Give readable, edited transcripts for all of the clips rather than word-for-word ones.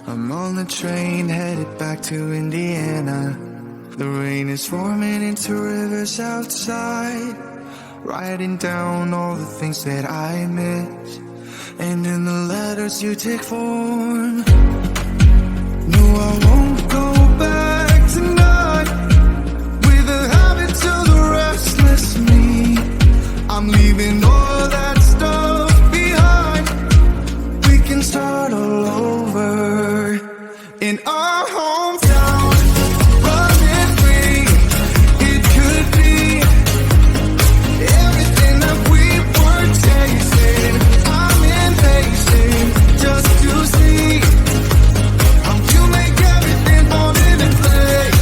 I'm on the train headed back to Indiana. The rain is forming into rivers outside, writing down all the things that I miss, and in the letters you take form. No, I won't go back tonight with the habits of the restless me. I'm leaving all that stuff behind. We can start all over in our hometown. Running free, it could be everything that we were chasing. I'm impatient just to see how you make everything fall into place.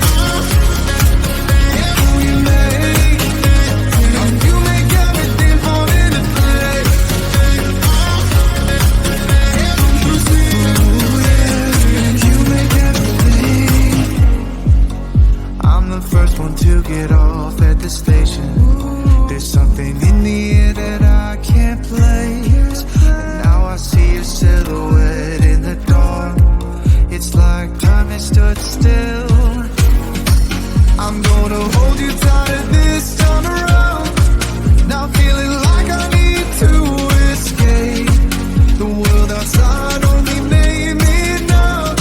How you make everything fall into place. You make everything. I'm the first one to get off at the station. There's something in the air that I can't place. And now I see a silhouette in the dark. It's like time has stood still. I'm gonna hold you tighter this time around. Now feeling like I need to escape. The world outside only made me numb.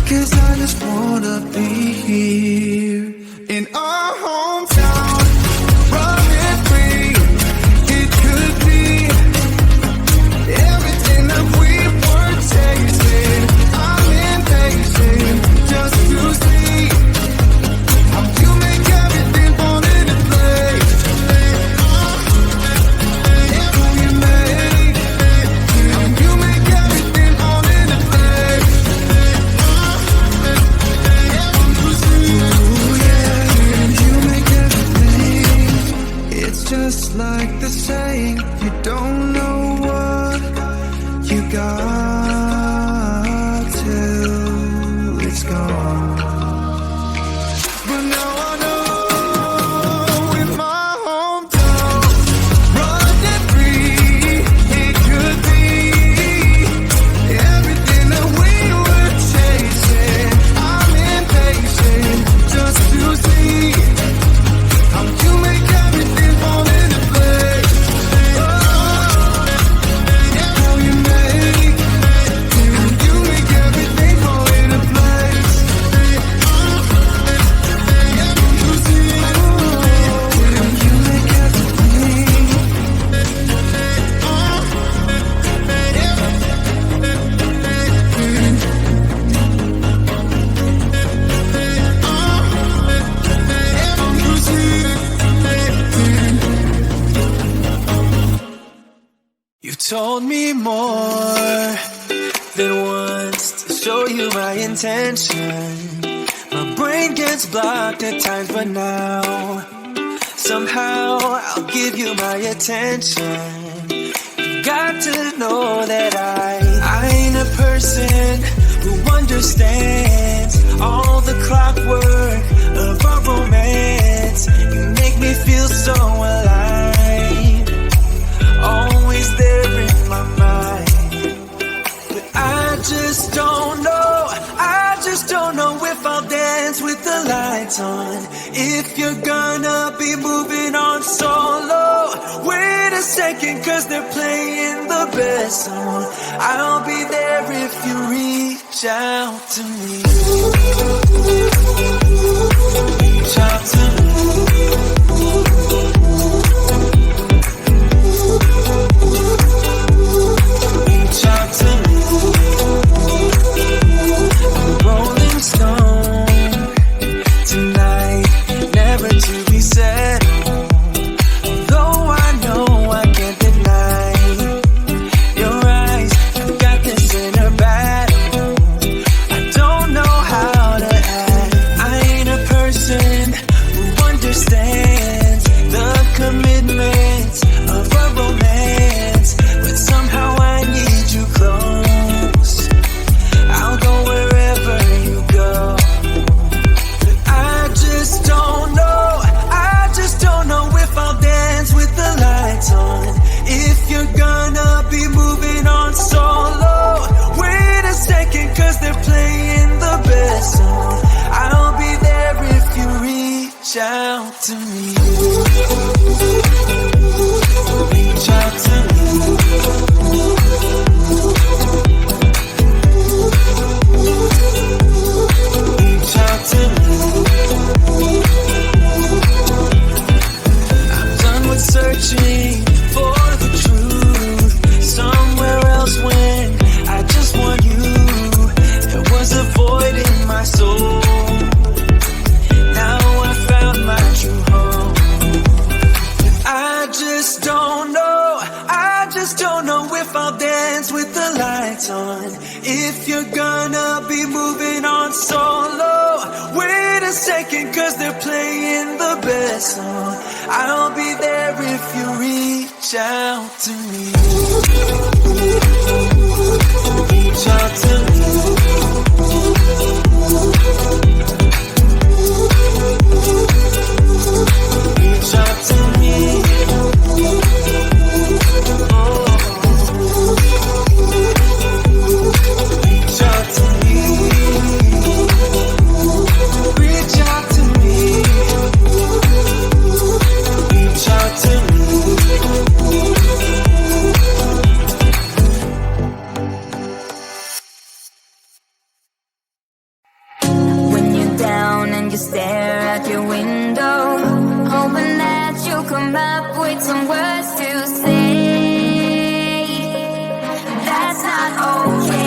'Cause I just wanna be here in our hometown. Running free, it could be everything that we were chasing. I'm impatient just to see how you make everything fall into place. How you make everything fall into place. Ooh, yeah, you make everything. It's just like the saying, you don't know what you got till it's gone. But now I know in my hometown, running free, it could be everything that we were chasing. I'm impatient just to see how you make everything fall into place. How you make everything fall into place. You make everything. You told me more than once to show you my intention. My brain gets blocked at times, but now somehow I'll give you my attention. You got to know that I ain't a person who understands all the clockwork of our romance. You make me feel so alive, always there in my mind. But I just don't know if I'll dance with the lights on. If you're gonna be moving on solo, wait a second, 'cause they're playing the best song. I'll be there if you reach out to me. Reach out to me. Reach out to me. I'm a rolling stone tonight, never to be settled. Although I know I can't deny your eyes, I've got this inner battle. I don't know how to act. I ain't a person who understands the to me. Reach out to me. Reach out to me. I'm done with searching for the truth somewhere else when I just want you. There was a void in my soul. Now I found my true home. I just don't know if I'll dance with the lights on. If you're gonna be moving on solo, wait a second, 'cause they're playing the best song. I'll be there if you reach out to me. Reach out to me. Reach out to me. Oh. Reach out to me. Reach out to me. Reach out to me. When you're down and you stare out your window, hoping that you'll come up with some words to say. That's not okay.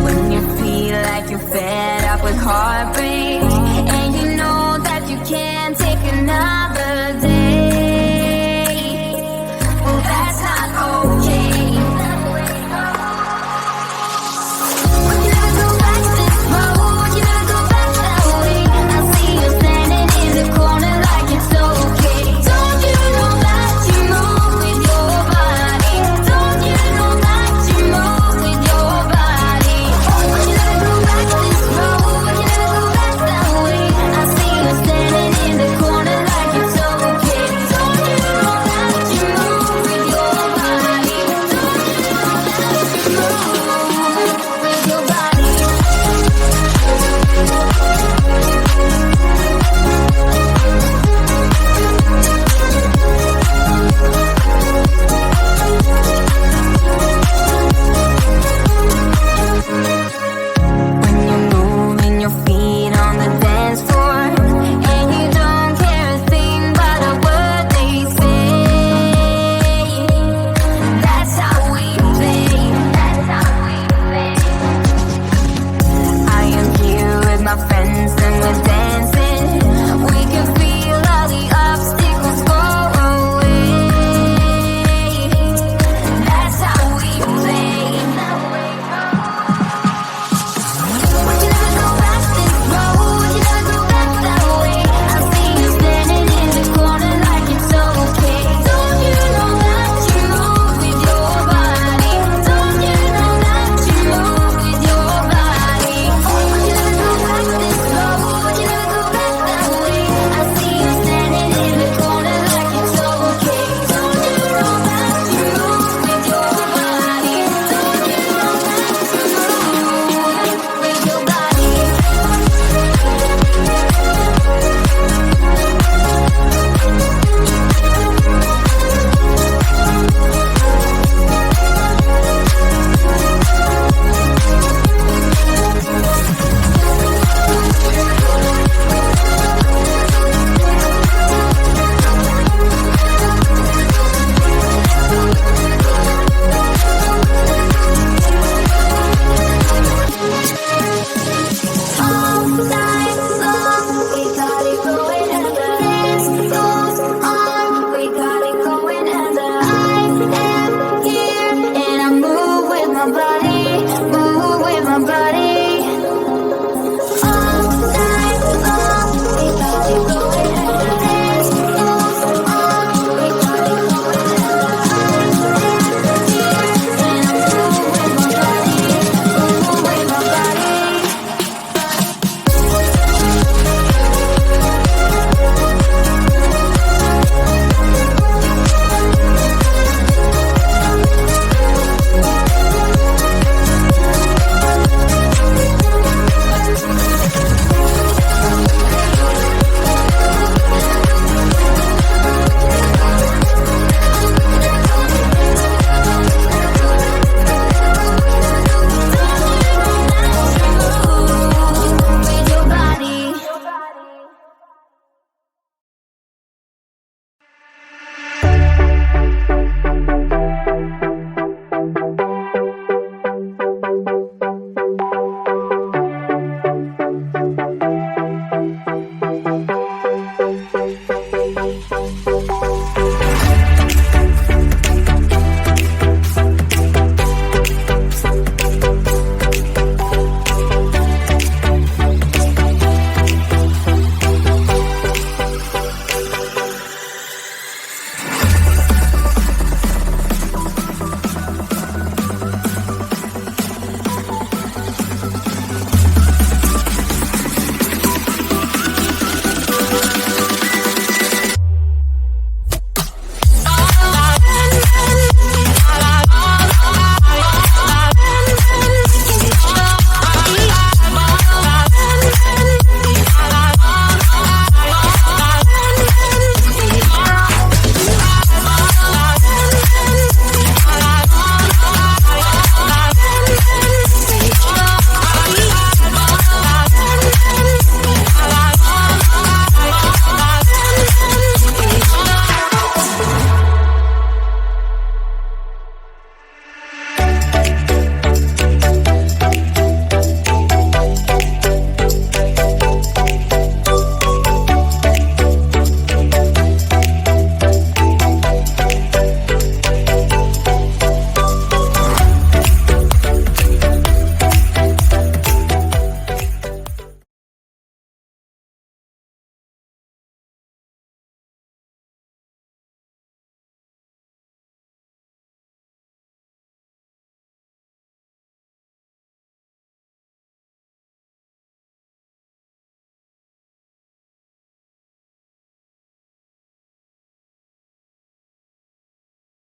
When you feel like you're fed up with hard